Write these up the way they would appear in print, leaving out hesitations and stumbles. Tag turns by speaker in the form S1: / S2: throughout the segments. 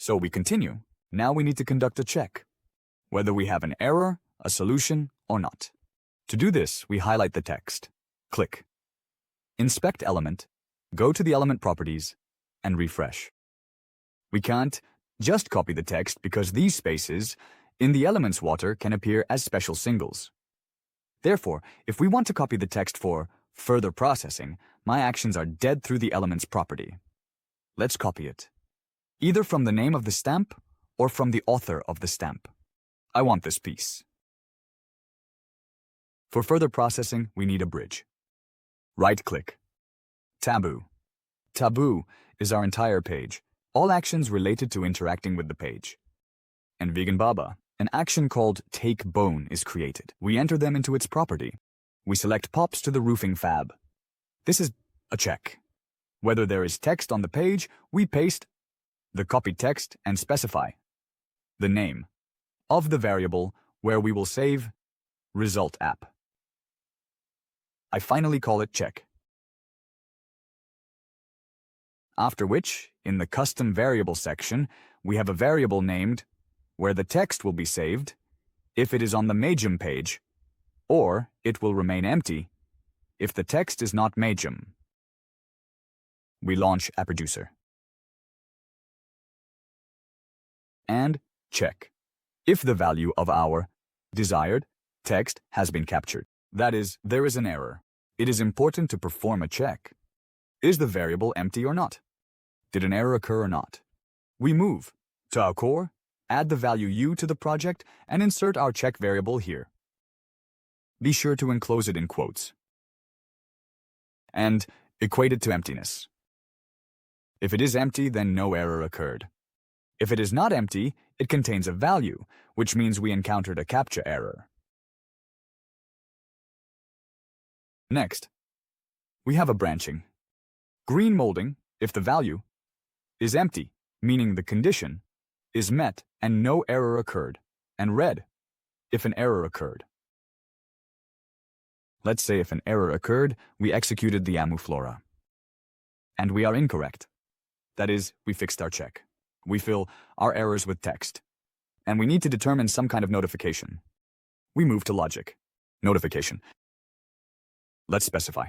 S1: So we continue. Now we need to conduct a check, whether we have an error, a solution, or not. To do this, we highlight the text. Click. Inspect element, go to the element properties, and refresh. We can't just copy the text because these spaces in the element's water can appear as special singles. Therefore, if we want to copy the text for further processing, my actions are dead through the element's property. Let's copy it, either from the name of the stamp or from the author of the stamp. I want this piece. For further processing, we need a bridge. Right-click. Taboo. Taboo is our entire page, all actions related to interacting with the page. And Vegan Baba, an action called Take Bone is created. We enter them into its property. We select Pops to the roofing fab. This is a check. Whether there is text on the page, we paste the copied text and specify the name of the variable where we will save result app. I finally call it check. After which, in the custom variable section, we have a variable named where the text will be saved if it is on the Magem page, or it will remain empty if the text is not Magem. We launch AppReducer. And check if the value of our desired text has been captured. That is, there is an error. It is important to perform a check. Is the variable empty or not? Did an error occur or not? We move to our core, add the value u to the project, and insert our check variable here. Be sure to enclose it in quotes. And equate it to emptiness. If it is empty, then no error occurred. If it is not empty, it contains a value, which means we encountered a CAPTCHA error. Next, we have a branching. Green molding if the value is empty, meaning the condition is met and no error occurred, and red if an error occurred. Let's say if an error occurred, we executed the Amuflora. And we are incorrect. That is, we fixed our check. We fill our errors with text. And we need to determine some kind of notification. We move to logic. Notification. Let's specify.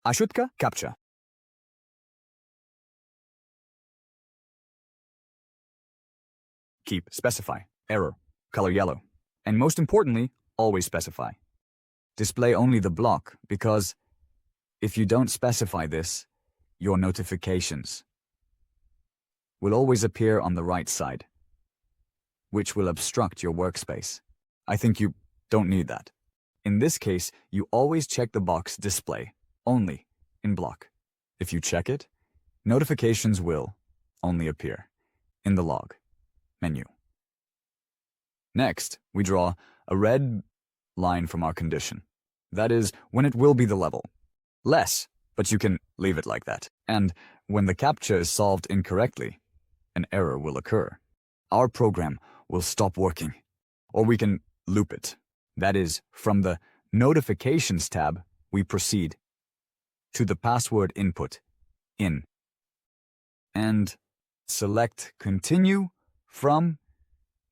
S1: Ashutka CAPTCHA. Keep specify. Error. Color yellow. And most importantly, always specify. Display only the block because if you don't specify this, your notifications will always appear on the right side, which will obstruct your workspace. I think you don't need that. In this case, you always check the box display only in block. If you check it, notifications will only appear in the log menu. Next, we draw a red line from our condition. That is, when it will be the level. Less, but you can leave it like that. And when the CAPTCHA is solved incorrectly, an error will occur. Our program will stop working, or we can loop it. That is, from the Notifications tab, we proceed to the password input in and select Continue from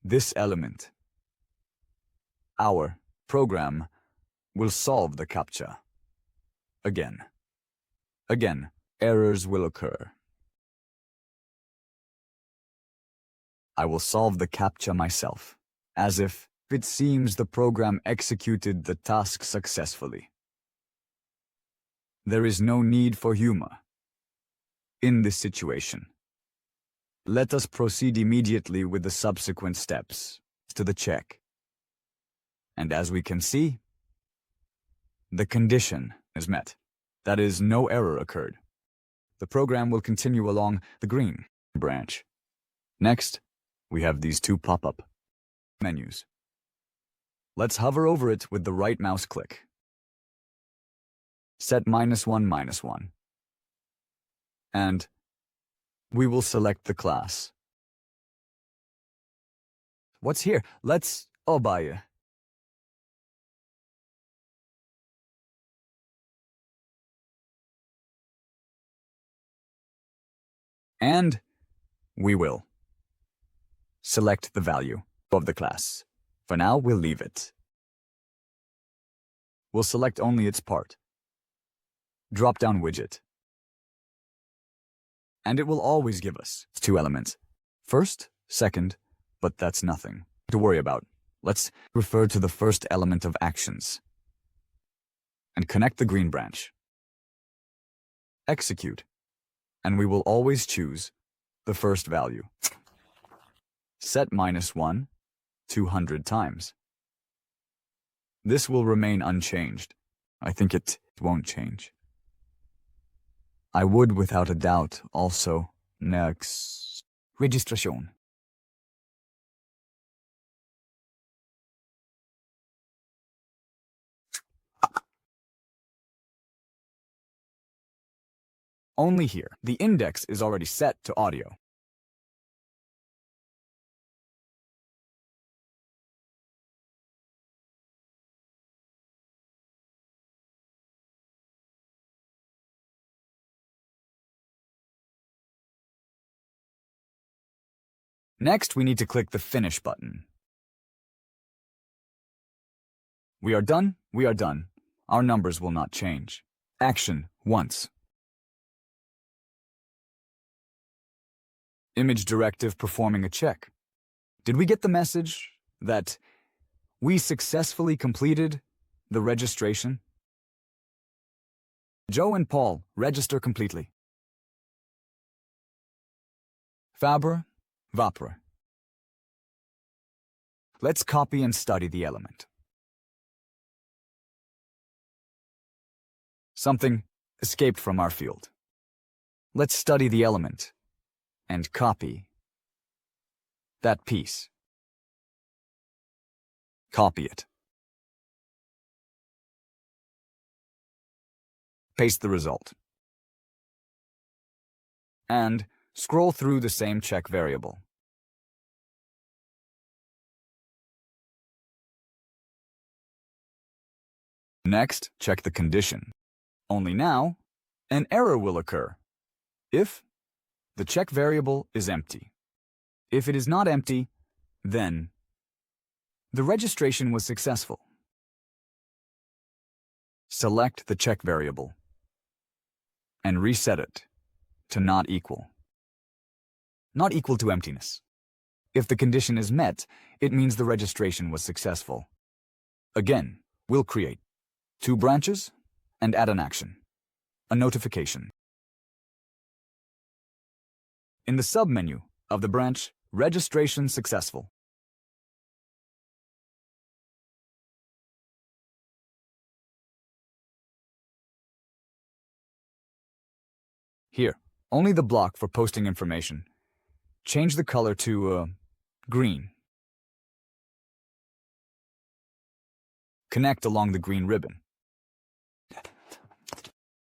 S1: this element. Our program will solve the CAPTCHA. Again, errors will occur. I will solve the CAPTCHA myself, as if it seems the program executed the task successfully. There is no need for humor in this situation. Let us proceed immediately with the subsequent steps to the check. And as we can see, the condition is met. That is, no error occurred. The program will continue along the green branch. Next, we have these two pop-up menus. Let's hover over it with the right mouse click. Set -1 and we will select the class. What's here? Let's obey. And we will select the value of the class. For now, we'll leave it. We'll select only its part. Drop-down widget. And it will always give us 2 elements. First, second, but that's nothing to worry about. Let's refer to the first element of actions and connect the green branch. Execute, and we will always choose the first value. Set -1 200 times. This will remain unchanged. I think it won't change. I would without a doubt also next registration. Only here. The index is already set to audio. Next, we need to click the Finish button. We are done. We are done. Our numbers will not change. Action once. Image directive performing a check. Did we get the message that we successfully completed the registration? Joe and Paul register completely. Fabre, Vapre. Let's copy and study the element. Something escaped from our field. Let's study the element and copy that piece. Copy it. Paste the result. And scroll through the same check variable. Next, check the condition. Only now, an error will occur if the check variable is empty. If it is not empty, then the registration was successful. Select the check variable and reset it to not equal. Not equal to emptiness. If the condition is met, it means the registration was successful. Again, we'll create 2 branches and add an action, a notification. In the submenu of the branch, Registration Successful. Here, only the block for posting information. Change the color to green. Connect along the green ribbon.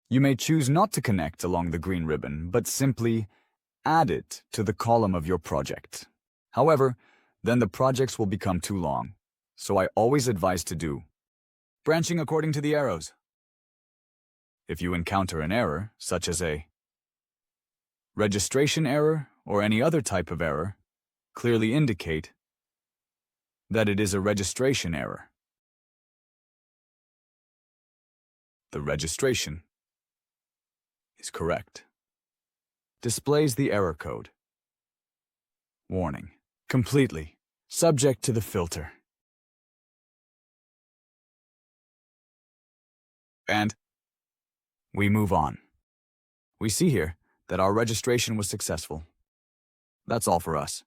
S1: You may choose not to connect along the green ribbon, but simply add it to the column of your project. However, then the projects will become too long, so I always advise to do branching according to the arrows. If you encounter an error, such as a registration error or any other type of error, clearly indicate that it is a registration error. The registration is correct. Displays the error code. Warning. Completely subject to the filter. And we move on. We see here that our registration was successful. That's all for us.